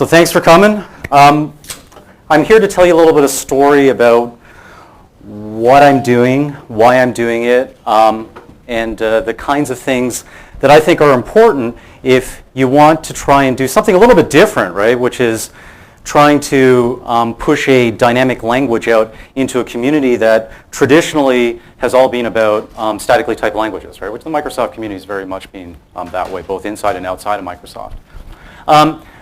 So thanks for coming. I'm here to tell you a little bit of story about what I'm doing, why I'm doing it, and the kinds of things that I think are important if you want to try and do something a little bit different, right? Which is trying to push a dynamic language out into a community that traditionally has all been about statically typed languages, right? Which the Microsoft community has very much been that way, both inside and outside of Microsoft.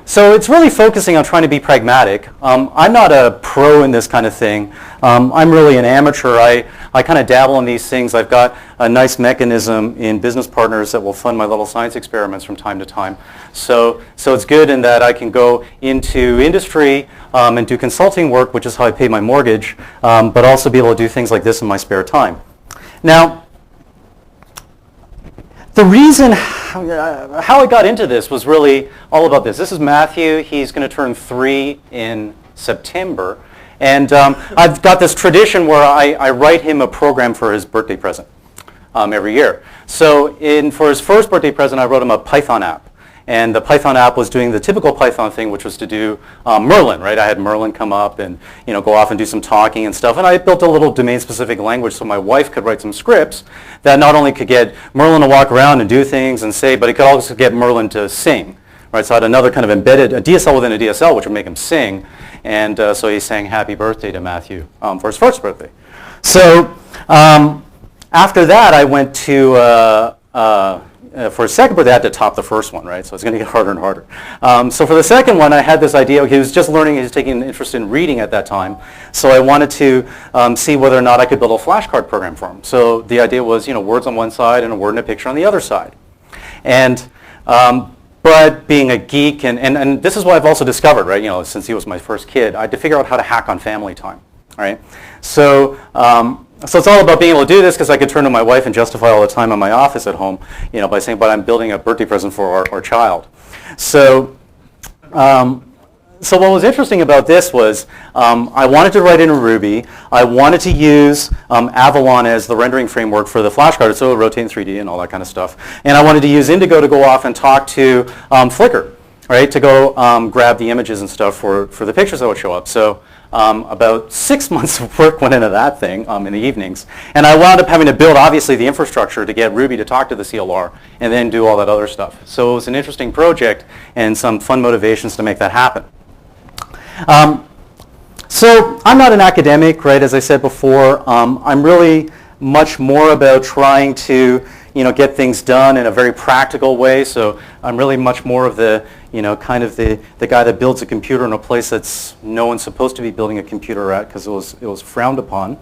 So it's really focusing on trying to be pragmatic. I'm not a pro in this kind of thing. I'm really an amateur. I kind of dabble in these things. I've got a nice mechanism in business partners that will fund my little science experiments from time to time. So it's good in that I can go into industry and do consulting work, which is how I pay my mortgage, but also be able to do things like this in my spare time. Now, the reason how I got into this was really all about this. This is Matthew. He's going to turn 3 in September. And I've got this tradition where I write him a program for his birthday present every year. So for his first birthday present, I wrote him a Python app. And the Python app was doing the typical Python thing, which was to do Merlin, right? I had Merlin come up and go off and do some talking and stuff. And I built a little domain-specific language so my wife could write some scripts that not only could get Merlin to walk around and do things and say, but it could also get Merlin to sing, right? So I had another kind of embedded, a DSL within a DSL, which would make him sing. And so he sang happy birthday to Matthew for his first birthday. So after that, I went to for his second birthday, I had to top the first one, right? So it's going to get harder and harder. So for the second one, I had this idea. He was just learning. He was taking an interest in reading at that time. So I wanted to see whether or not I could build a flashcard program for him. So the idea was, words on one side and a word and a picture on the other side. And but being a geek, and this is what I've also discovered, right? Since he was my first kid, I had to figure out how to hack on family time, right? So it's all about being able to do this because I could turn to my wife and justify all the time in my office at home, by saying, but I'm building a birthday present for our child. So what was interesting about this was I wanted to write in Ruby. I wanted to use Avalon as the rendering framework for the flashcard, so it would rotate in 3D and all that kind of stuff. And I wanted to use Indigo to go off and talk to Flickr, right, to go grab the images and stuff for the pictures that would show up. So about 6 months of work went into that thing in the evenings. And I wound up having to build, obviously, the infrastructure to get Ruby to talk to the CLR and then do all that other stuff. So it was an interesting project and some fun motivations to make that happen. So I'm not an academic, right, as I said before. I'm really much more about trying to get things done in a very practical way. So I'm really much more of the, kind of the guy that builds a computer in a place that's no one's supposed to be building a computer at because it was frowned upon.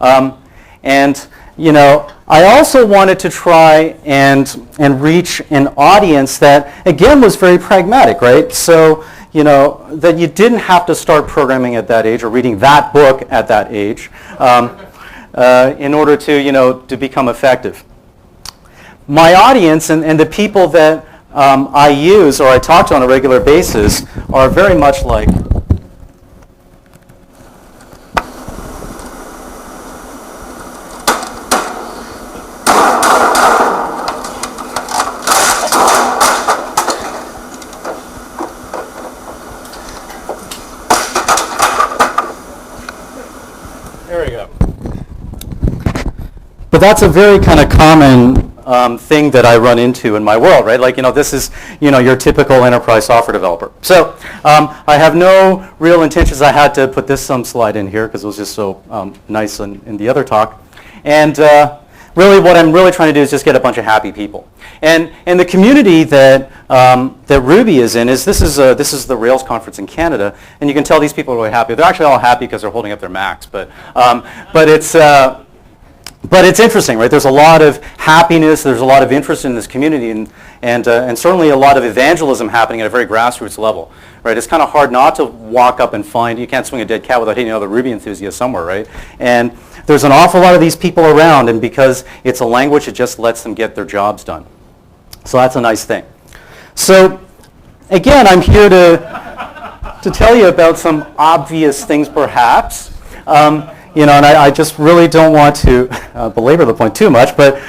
And I also wanted to try and reach an audience that, again, was very pragmatic, right? So, that you didn't have to start programming at that age or reading that book at that age in order to become effective. My audience and the people that I use or I talk to on a regular basis are very much like there we go. But that's a very kind of common thing that I run into in my world, right? Like, this is, your typical enterprise software developer. So I have no real intentions. I had to put this slide in here because it was just so nice in the other talk. And really what I'm really trying to do is just get a bunch of happy people. And the community that Ruby is in this is the Rails conference in Canada, and you can tell these people are really happy. They're actually all happy because they're holding up their Macs, but it's interesting, right? There's a lot of happiness. There's a lot of interest in this community, and certainly a lot of evangelism happening at a very grassroots level, right? It's kind of hard not to walk up and find. You can't swing a dead cat without hitting another Ruby enthusiast somewhere, right? And there's an awful lot of these people around, and because it's a language, it just lets them get their jobs done. So that's a nice thing. So again, I'm here to tell you about some obvious things, perhaps. And I just really don't want to belabor the point too much, but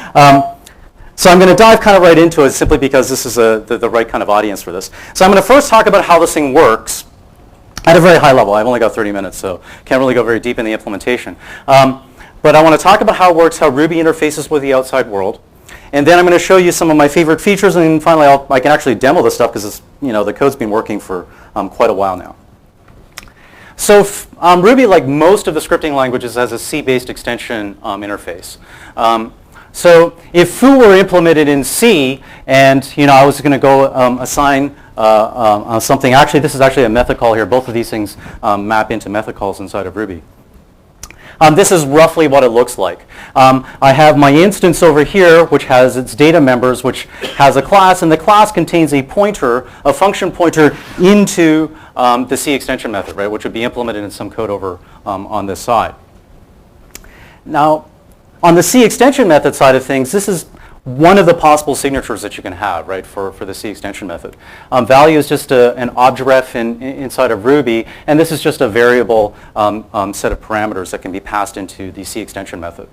So I'm going to dive kind of right into it simply because this is the right kind of audience for this. So I'm going to first talk about how this thing works at a very high level. I've only got 30 minutes, so can't really go very deep in the implementation. But I want to talk about how it works, how Ruby interfaces with the outside world. And then I'm going to show you some of my favorite features, and finally I can actually demo this stuff because the code's been working for quite a while now. So Ruby, like most of the scripting languages, has a C-based extension interface. So if foo were implemented in C, and I was going to go assign something. Actually, this is actually a method call here. Both of these things map into method calls inside of Ruby. This is roughly what it looks like. I have my instance over here, which has its data members, which has a class, and the class contains a pointer, a function pointer, into the C extension method, right, which would be implemented in some code over on this side. Now, on the C extension method side of things, this is one of the possible signatures that you can have, right, for the C extension method. Value is just an objref inside of Ruby, and this is just a variable set of parameters that can be passed into the C extension method.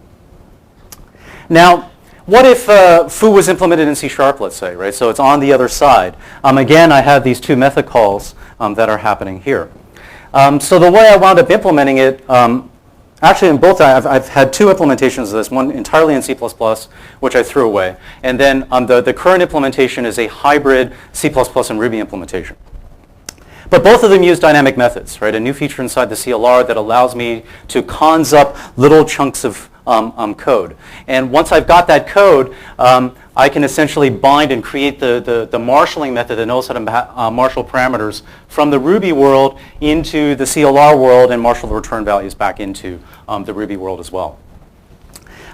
Now, what if foo was implemented in C#, let's say, right? So it's on the other side. Again, I have these two method calls that are happening here. So the way I wound up implementing it, actually, in both, I've had two implementations of this, one entirely in C++, which I threw away. And then the current implementation is a hybrid C++ and Ruby implementation. But both of them use dynamic methods, right? A new feature inside the CLR that allows me to cons up little chunks of code. And once I've got that code, I can essentially bind and create the marshalling method that knows how to marshal parameters from the Ruby world into the CLR world and marshal the return values back into the Ruby world as well.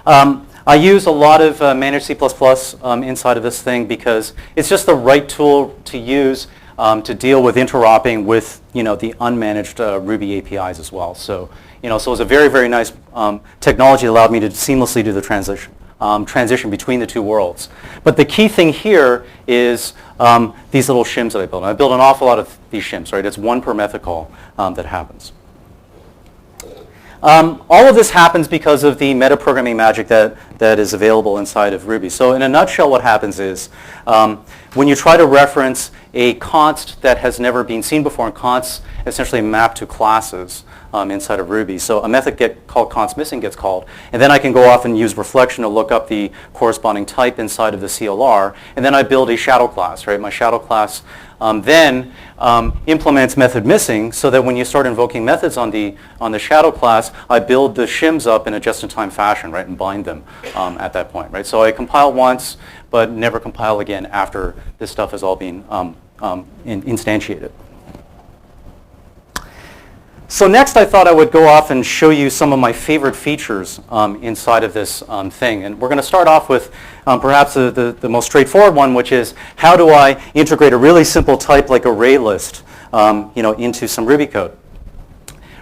I use a lot of managed C++ inside of this thing because it's just the right tool to use to deal with interoping with the unmanaged Ruby APIs as well. So so it's a very, very nice technology that allowed me to seamlessly do the transition between the two worlds. But the key thing here is these little shims that I built. I built an awful lot of these shims, right? It's one per method call that happens. All of this happens because of the metaprogramming magic that is available inside of Ruby. So in a nutshell, what happens is when you try to reference a const that has never been seen before, and consts essentially map to classes inside of Ruby. So a method called constMissing gets called, and then I can go off and use reflection to look up the corresponding type inside of the CLR, and then I build a shadow class, right? My shadow class then implements method missing so that when you start invoking methods on the shadow class, I build the shims up in a just-in-time fashion, right, and bind them at that point, right? So I compile once, but never compile again after this stuff has all been instantiated. So next I thought I would go off and show you some of my favorite features inside of this thing. And we're going to start off with perhaps the most straightforward one, which is how do I integrate a really simple type like array list into some Ruby code.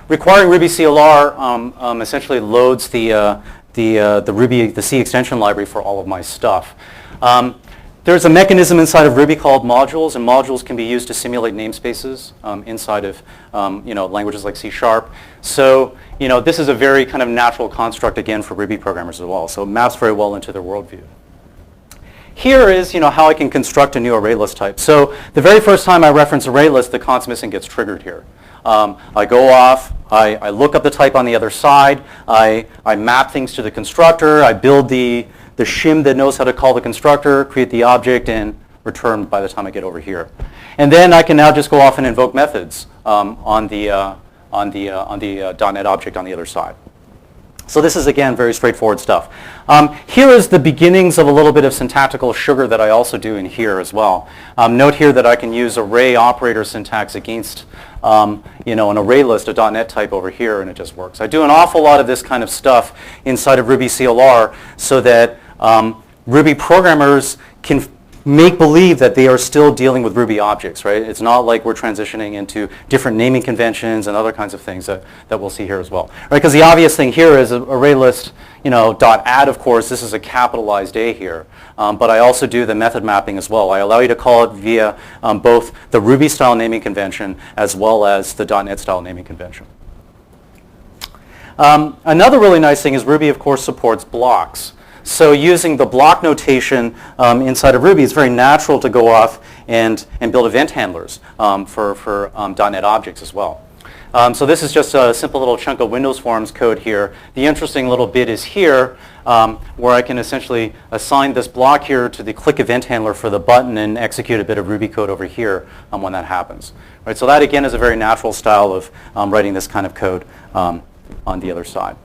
Requiring Ruby CLR essentially loads the C extension library for all of my stuff. There's a mechanism inside of Ruby called modules, and modules can be used to simulate namespaces inside of languages like C#. So this is a very kind of natural construct again for Ruby programmers as well. So it maps very well into their worldview. Here is how I can construct a new array list type. So the very first time I reference array list, the constMissing gets triggered here. I go off, I look up the type on the other side, I map things to the constructor, I build the shim that knows how to call the constructor, create the object, and return by the time I get over here. And then I can now just go off and invoke methods on the .NET object on the other side. So this is, again, very straightforward stuff. Here is the beginnings of a little bit of syntactical sugar that I also do in here as well. Note here that I can use array operator syntax against an array list, a .NET type over here, and it just works. I do an awful lot of this kind of stuff inside of Ruby CLR so that Ruby programmers can make believe that they are still dealing with Ruby objects, right? It's not like we're transitioning into different naming conventions and other kinds of things that we'll see here as well, right? Because the obvious thing here is array list, .add, of course, this is a capitalized A here. But I also do the method mapping as well. I allow you to call it via both the Ruby style naming convention as well as the .NET style naming convention. Another really nice thing is Ruby, of course, supports blocks. So using the block notation inside of Ruby, it's very natural to go off and build event handlers for .NET objects as well. So this is just a simple little chunk of Windows Forms code here. The interesting little bit is here where I can essentially assign this block here to the click event handler for the button and execute a bit of Ruby code over here when that happens. Right, so that again is a very natural style of writing this kind of code on the other side.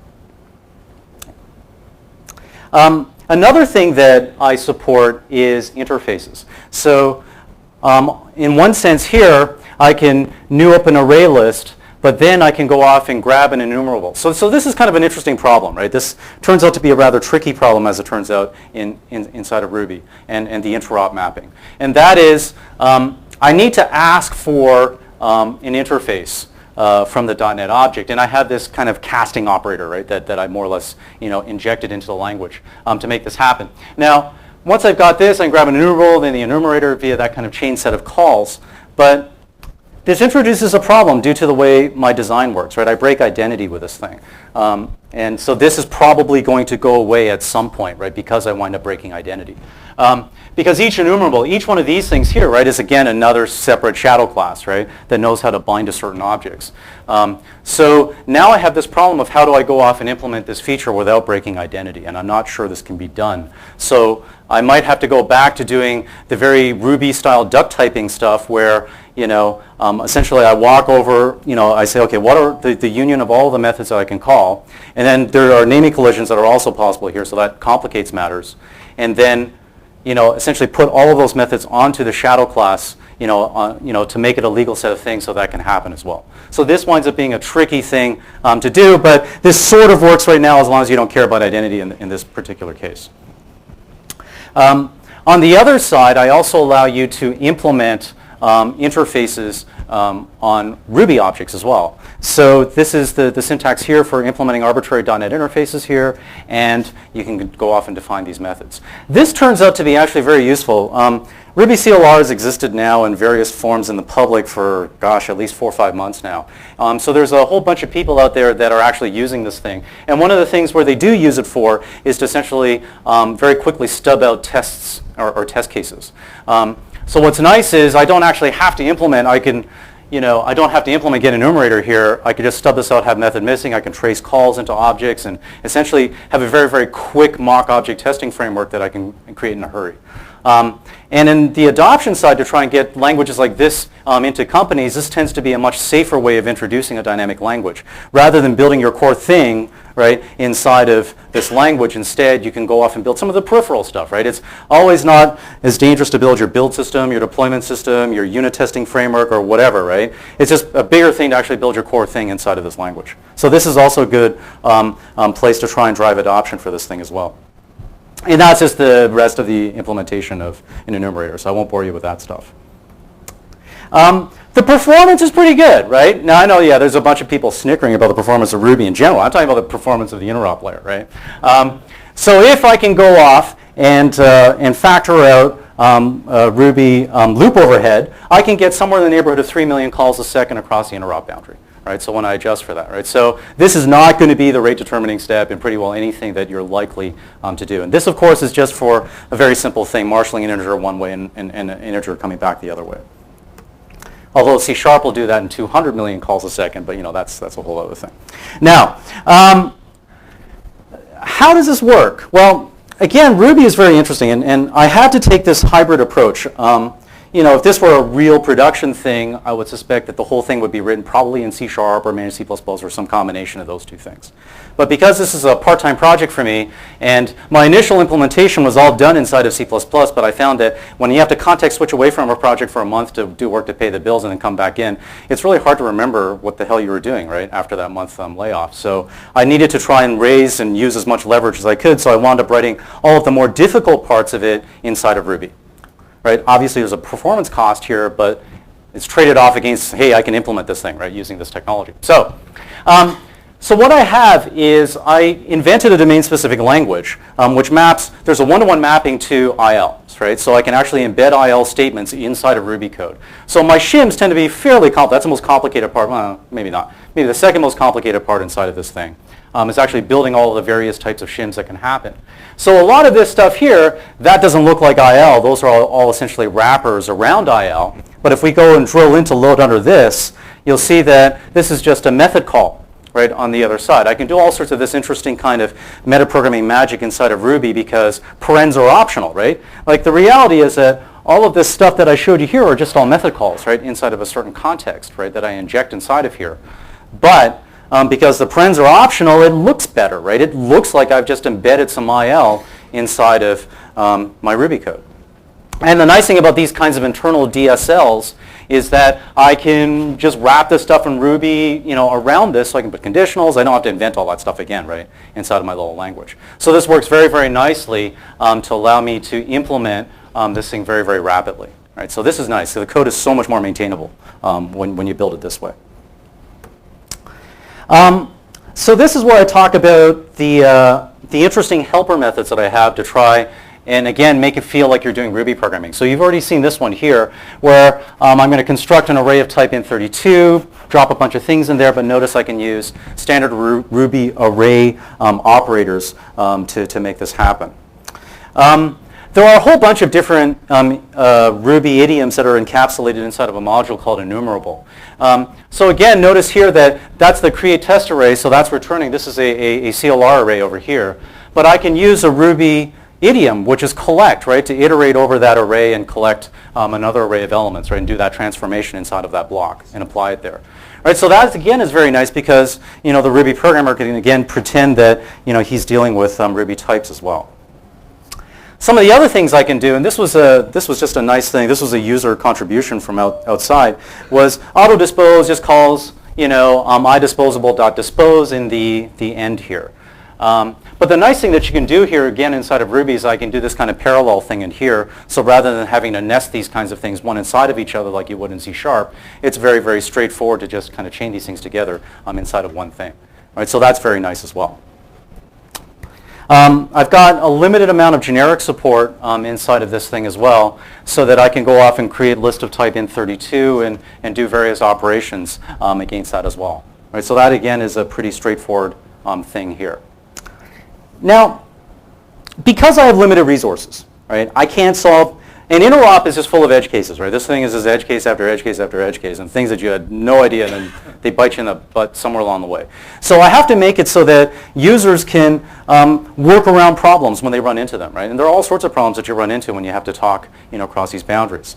Another thing that I support is interfaces. So in one sense here, I can new up an array list, but then I can go off and grab an enumerable. So this is kind of an interesting problem, right? This turns out to be a rather tricky problem, as it turns out, inside of Ruby and the interop mapping. And that is, I need to ask for an interface from the .NET object, and I have this kind of casting operator, right, that I more or less injected into the language to make this happen. Now, once I've got this, I can grab an enumerable, then the enumerator via that kind of chain set of calls. But this introduces a problem due to the way my design works, right? I break identity with this thing. And so this is probably going to go away at some point, right, because I wind up breaking identity. Because each enumerable, each one of these things here, right, is again another separate shadow class, right, that knows how to bind to certain objects. So now I have this problem of how do I go off and implement this feature without breaking identity, and I'm not sure this can be done. So I might have to go back to doing the very Ruby-style duck typing stuff where, essentially I walk over, I say, okay, what are the union of all the methods that I can call? And then there are naming collisions that are also possible here, so that complicates matters. And then, essentially put all of those methods onto the shadow class, to make it a legal set of things so that can happen as well. So this winds up being a tricky thing to do, but this sort of works right now as long as you don't care about identity in this particular case. On the other side, I also allow you to implement interfaces on Ruby objects as well. So this is the syntax here for implementing arbitrary .NET interfaces here, and you can go off and define these methods. This turns out to be actually very useful. Ruby CLR has existed now in various forms in the public for, gosh, at least 4 or 5 months now. So there's a whole bunch of people out there that are actually using this thing. And one of the things where they do use it for is to essentially very quickly stub out tests or test cases. So what's nice is I don't actually have to implement, I don't have to implement get enumerator here. I can just stub this out, have method missing. I can trace calls into objects and essentially have a very, very quick mock object testing framework that I can create in a hurry. And in the adoption side, to try and get languages like this into companies, this tends to be a much safer way of introducing a dynamic language. Rather than building your core thing, right, inside of this language, instead you can go off and build some of the peripheral stuff, right? It's always not as dangerous to build your build system, your deployment system, your unit testing framework, or whatever, right? It's just a bigger thing to actually build your core thing inside of this language. So this is also a good place to try and drive adoption for this thing as well. And that's just the rest of the implementation of an enumerator, so I won't bore you with that stuff. The performance is pretty good, right? Now I know, yeah, there's a bunch of people snickering about the performance of Ruby in general. I'm talking about the performance of the interop layer, right? So if I can go off and factor out Ruby loop overhead, I can get somewhere in the neighborhood of 3 million calls a second across the interop boundary. Right, so when I adjust for that, right? So this is not going to be the rate determining step in pretty well anything that you're likely to do. And this, of course, is just for a very simple thing, marshalling an integer one way and an integer coming back the other way. Although C# will do that in 200 million calls a second, but that's a whole other thing. Now, how does this work? Well, again, Ruby is very interesting, and I had to take this hybrid approach. If this were a real production thing, I would suspect that the whole thing would be written probably in C# or managed C++ or some combination of those two things. But because this is a part-time project for me, and my initial implementation was all done inside of C++, but I found that when you have to context switch away from a project for a month to do work to pay the bills and then come back in, it's really hard to remember what the hell you were doing, right, after that month layoff. So I needed to try and raise and use as much leverage as I could, so I wound up writing all of the more difficult parts of it inside of Ruby. Right? Obviously, there's a performance cost here, but it's traded off against, hey, I can implement this thing, right, using this technology. So what I have is I invented a domain-specific language, which maps, there's a one-to-one mapping to ILs, right? So I can actually embed IL statements inside of Ruby code. So my shims tend to be fairly complicated. That's the most complicated part. Well, maybe not. Maybe the second most complicated part inside of this thing. is actually building all of the various types of shims that can happen. So a lot of this stuff here, that doesn't look like IL. Those are all essentially wrappers around IL. But if we go and drill into load under this, you'll see that this is just a method call, right, on the other side. I can do all sorts of this interesting kind of metaprogramming magic inside of Ruby because parens are optional, right? Like the reality is that all of this stuff that I showed you here are just all method calls, right, inside of a certain context, right, that I inject inside of here. But because the parens are optional, it looks better, right? It looks like I've just embedded some IL inside of my Ruby code. And the nice thing about these kinds of internal DSLs is that I can just wrap this stuff in Ruby, around this, so I can put conditionals. I don't have to invent all that stuff again, right, inside of my little language. So this works very, very nicely to allow me to implement this thing very, very rapidly, right? So this is nice. So the code is so much more maintainable when you build it this way. So this is where I talk about the interesting helper methods that I have to try and again make it feel like you're doing Ruby programming. So you've already seen this one here where I'm going to construct an array of type int32, drop a bunch of things in there, but notice I can use standard Ruby array operators to make this happen. There are a whole bunch of different Ruby idioms that are encapsulated inside of a module called enumerable. So again, notice here that that's the create test array, so that's returning. This is a CLR array over here. But I can use a Ruby idiom, which is collect, right, to iterate over that array and collect another array of elements, right, and do that transformation inside of that block and apply it there. Right, so that again is very nice because the Ruby programmer can again pretend that he's dealing with Ruby types as well. Some of the other things I can do, and this was just a nice thing. This was a user contribution from outside. Was autodispose just calls idisposable.dispose in the end here. But the nice thing that you can do here again inside of Ruby is I can do this kind of parallel thing in here. So rather than having to nest these kinds of things one inside of each other like you would in C#, it's very, very straightforward to just kind of chain these things together inside of one thing. Right, so that's very nice as well. I've got a limited amount of generic support inside of this thing as well, so that I can go off and create a list of type int32 and do various operations against that as well. Right, so that again is a pretty straightforward thing here. Now, because I have limited resources, right, I can't solve. An interop is just full of edge cases, right? This thing is just edge case after edge case after edge case, and things that you had no idea, and then they bite you in the butt somewhere along the way. So I have to make it so that users can work around problems when they run into them, right? And there are all sorts of problems that you run into when you have to talk, across these boundaries.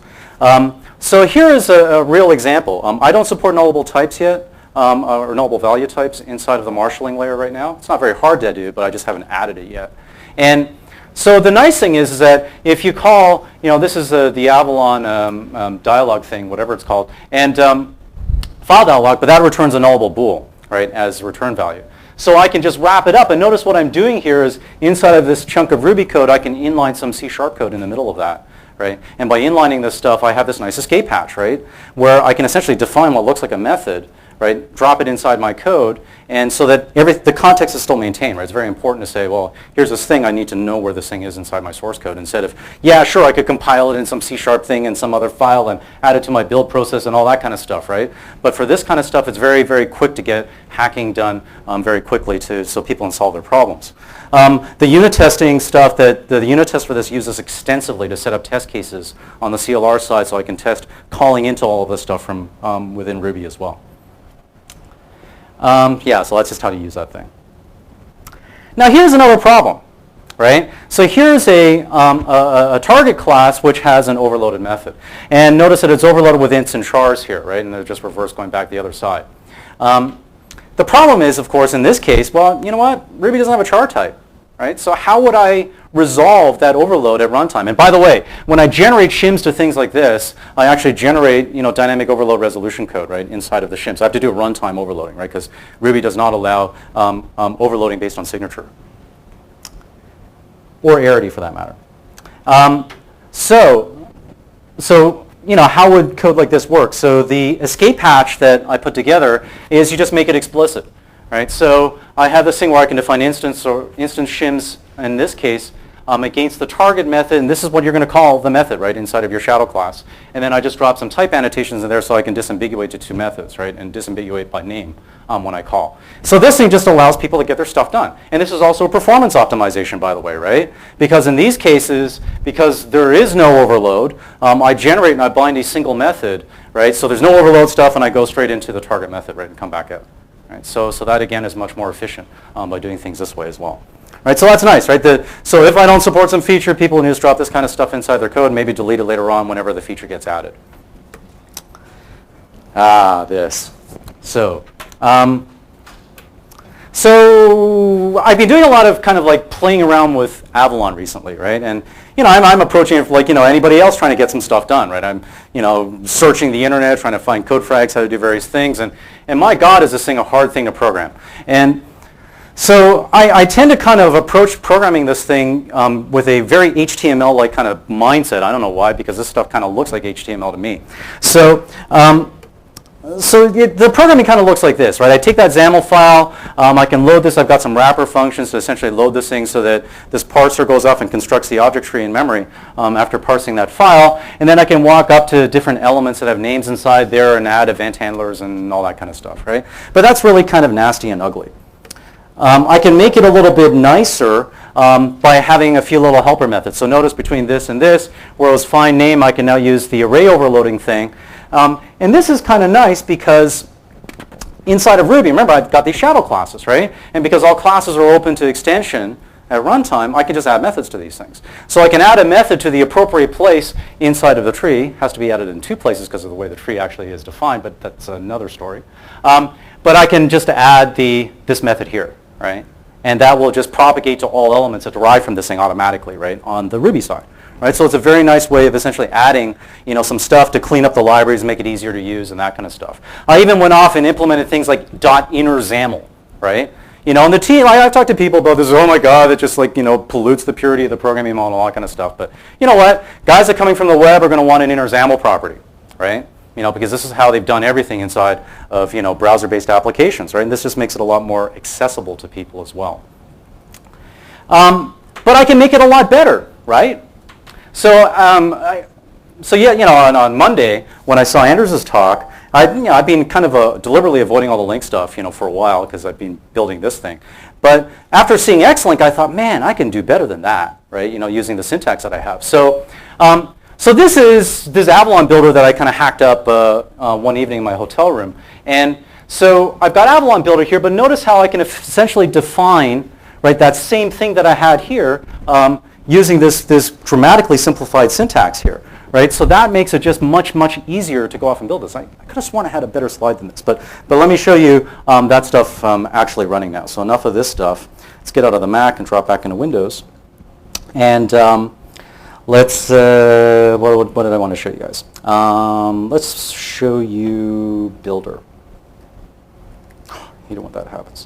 So here is a real example. I don't support nullable types yet, or nullable value types inside of the marshalling layer right now. It's not very hard to do, but I just haven't added it yet. And so the nice thing is that if you call, this is the Avalon dialog thing, whatever it's called, and file dialog, but that returns a nullable bool, right, as return value. So I can just wrap it up, and notice what I'm doing here is inside of this chunk of Ruby code, I can inline some C# code in the middle of that, right? And by inlining this stuff, I have this nice escape hatch, right, where I can essentially define what looks like a method, right, drop it inside my code, and so that the context is still maintained, right? It's very important to say, well, here's this thing, I need to know where this thing is inside my source code, instead of, yeah, sure, I could compile it in some C# thing in some other file and add it to my build process and all that kind of stuff, right? But for this kind of stuff, it's very, very quick to get hacking done very quickly so people can solve their problems. The unit testing stuff, the unit test for this uses extensively to set up test cases on the CLR side, so I can test calling into all of this stuff from within Ruby as well. Yeah, so that's just how to use that thing. Now here's another problem, right? So here's a target class which has an overloaded method. And notice that it's overloaded with ints and chars here, right? And they're just reverse going back the other side. The problem is, of course, in this case, well, you know what? Ruby doesn't have a char type, right? So how would I resolve that overload at runtime? And by the way, when I generate shims to things like this, I actually generate dynamic overload resolution code, right, inside of the shim. So I have to do a runtime overloading, right, because Ruby does not allow overloading based on signature or arity for that matter. So how would code like this work? So the escape hatch that I put together is you just make it explicit, right? So I have this thing where I can define instance shims in this case against the target method, and this is what you're going to call the method, right, inside of your shadow class. And then I just drop some type annotations in there so I can disambiguate to two methods, right, and disambiguate by name when I call. So this thing just allows people to get their stuff done. And this is also a performance optimization, by the way, right? Because in these cases, because there is no overload, I generate and I bind a single method, right? So there's no overload stuff, and I go straight into the target method, right, and come back out. Right? So that, again, is much more efficient by doing things this way as well. Right, so that's nice, right? So if I don't support some feature, people can just drop this kind of stuff inside their code and maybe delete it later on whenever the feature gets added. This. So I've been doing a lot of kind of like playing around with Avalon recently, right? And I'm approaching it like anybody else trying to get some stuff done, right? I'm searching the internet, trying to find code frags, how to do various things, and my God, is this thing a hard thing to program? And so I tend to kind of approach programming this thing with a very HTML-like kind of mindset. I don't know why, because this stuff kind of looks like HTML to me. So the programming kind of looks like this, right? I take that XAML file, I can load this. I've got some wrapper functions to essentially load this thing so that this parser goes off and constructs the object tree in memory after parsing that file. And then I can walk up to different elements that have names inside there and add event handlers and all that kind of stuff, right? But that's really kind of nasty and ugly. I can make it a little bit nicer by having a few little helper methods. So notice between this and this, where it was find name, I can now use the array overloading thing. And this is kind of nice because inside of Ruby, remember, I've got these shadow classes, right? And because all classes are open to extension at runtime, I can just add methods to these things. So I can add a method to the appropriate place inside of the tree. It has to be added in two places because of the way the tree actually is defined, but that's another story. But I can just add this method here, right? And that will just propagate to all elements that derive from this thing automatically, right, on the Ruby side. Right? So it's a very nice way of essentially adding some stuff to clean up the libraries, make it easier to use, and that kind of stuff. I even went off and implemented things like .inner XAML, right? And the team, I've talked to people about this, oh my God, it just pollutes the purity of the programming model, all that kind of stuff. But you know what? Guys that are coming from the web are going to want an inner XAML property, right? Because this is how they've done everything inside of browser-based applications, right? And this just makes it a lot more accessible to people as well. But I can make it a lot better, right? So, on Monday when I saw Anders' talk, I've been kind of deliberately avoiding all the link stuff, for a while because I've been building this thing. But after seeing Xlink, I thought, man, I can do better than that, right? Using the syntax that I have. So this is this Avalon builder that I kind of hacked up one evening in my hotel room. And so I've got Avalon builder here, but notice how I can essentially define, right, that same thing that I had here using this dramatically simplified syntax here, right? So that makes it just much, much easier to go off and build this. I could have sworn I had a better slide than this, but let me show you that stuff actually running now. So enough of this stuff. Let's get out of the Mac and drop back into Windows. And let's, what did I want to show you guys? Let's show you Builder. You don't want that happens.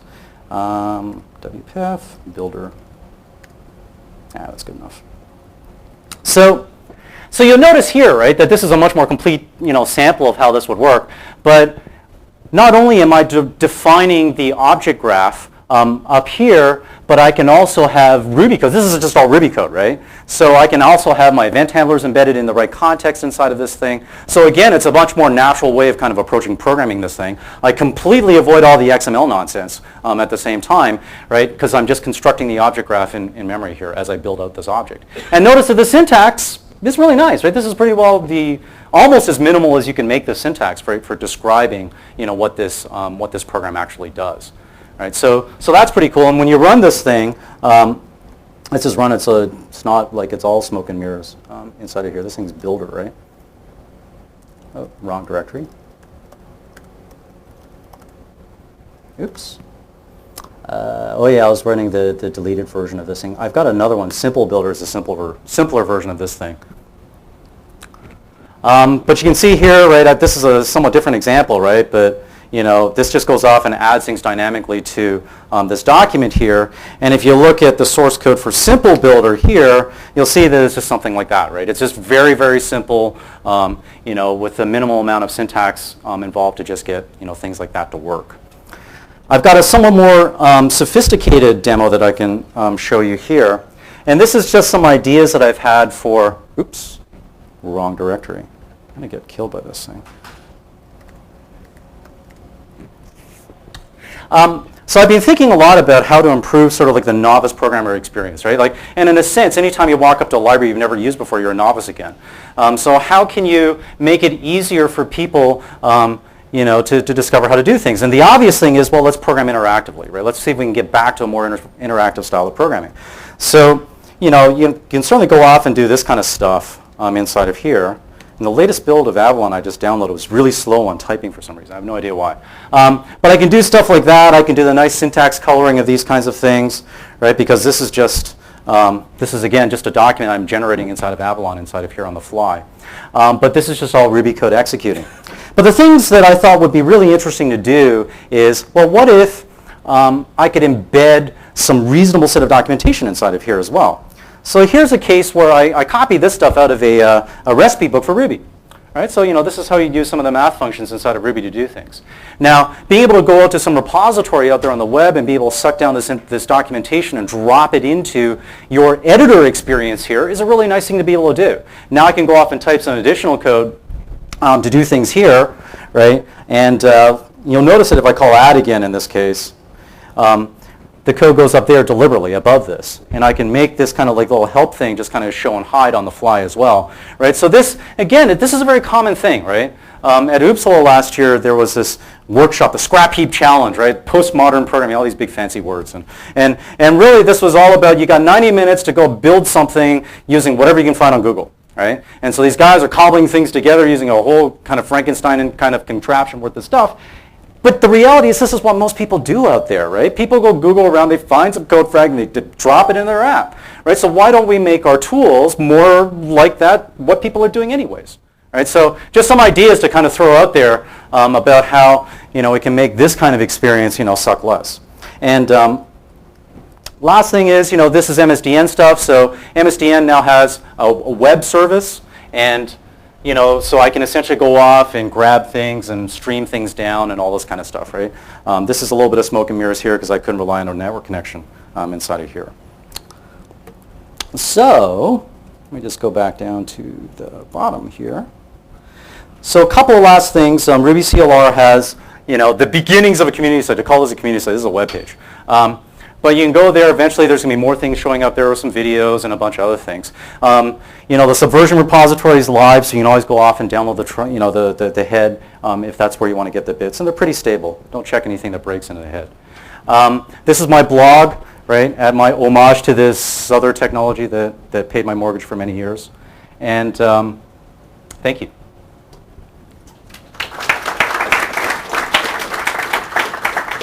WPF, Builder. That's good enough. So you'll notice here, right, that this is a much more complete, sample of how this would work. But not only am I defining the object graph up here, but I can also have Ruby code. This is just all Ruby code, right? So I can also have my event handlers embedded in the right context inside of this thing. So again, it's a much more natural way of kind of approaching programming this thing. I completely avoid all the XML nonsense at the same time, right? Because I'm just constructing the object graph in memory here as I build out this object. And notice that the syntax is really nice, right? This is pretty well almost as minimal as you can make the syntax for describing, what this program actually does. Right, so that's pretty cool. And when you run this thing, let's just run it so it's not like it's all smoke and mirrors inside of here. This thing's Builder, right? Oh, wrong directory. Oops. Oh yeah, I was running the deleted version of this thing. I've got another one. Simple Builder is a simpler version of this thing. But you can see here, right, this is a somewhat different example, right? But this just goes off and adds things dynamically to this document here. And if you look at the source code for Simple Builder here, you'll see that it's just something like that, right? It's just very, very simple, with a minimal amount of syntax involved to just get, things like that to work. I've got a somewhat more sophisticated demo that I can show you here. And this is just some ideas that I've had for, oops, wrong directory. I'm going to get killed by this thing. So I've been thinking a lot about how to improve sort of like the novice programmer experience, right? Like, and in a sense, anytime you walk up to a library you've never used before, you're a novice again. So how can you make it easier for people, to discover how to do things? And the obvious thing is, well, let's program interactively, right? Let's see if we can get back to a more interactive style of programming. So, you can certainly go off and do this kind of stuff inside of here. And the latest build of Avalon I just downloaded was really slow on typing for some reason. I have no idea why. But I can do stuff like that. I can do the nice syntax coloring of these kinds of things, right? Because this is just, again, just a document I'm generating inside of Avalon inside of here on the fly. But this is just all Ruby code executing. But the things that I thought would be really interesting to do is, well, what if I could embed some reasonable set of documentation inside of here as well? So here's a case where I copied this stuff out of a recipe book for Ruby. Right? So this is how you use some of the math functions inside of Ruby to do things. Now, being able to go out to some repository out there on the web and be able to suck down this documentation and drop it into your editor experience here is a really nice thing to be able to do. Now I can go off and type some additional code to do things here, right? And you'll notice that if I call add again in this case, the code goes up there deliberately above this. And I can make this kind of like little help thing just kind of show and hide on the fly as well, right? So this, again, this is a very common thing, right? At Uppsala last year, there was this workshop, the Scrap Heap Challenge, right? Postmodern programming, all these big fancy words. And really this was all about, you got 90 minutes to go build something using whatever you can find on Google, right? And so these guys are cobbling things together using a whole kind of Frankenstein and kind of contraption worth of stuff. But the reality is this is what most people do out there, right? People go Google around, they find some code fragment, they drop it in their app, right? So why don't we make our tools more like that, what people are doing anyways, right? So just some ideas to kind of throw out there about how, we can make this kind of experience, suck less. And last thing is, this is MSDN stuff. So MSDN now has a web service, and so I can essentially go off and grab things and stream things down and all this kind of stuff, right? This is a little bit of smoke and mirrors here because I couldn't rely on a network connection inside of here. So let me just go back down to the bottom here. So a couple of last things. Ruby CLR has, the beginnings of a community site. To call this a community site, this is a web page. But you can go there. Eventually, there's going to be more things showing up there with some videos and a bunch of other things. The Subversion repository is live, so you can always go off and download the head if that's where you want to get the bits. And they're pretty stable. Don't check anything that breaks into the head. This is my blog, right? At my homage to this other technology that paid my mortgage for many years. And thank you.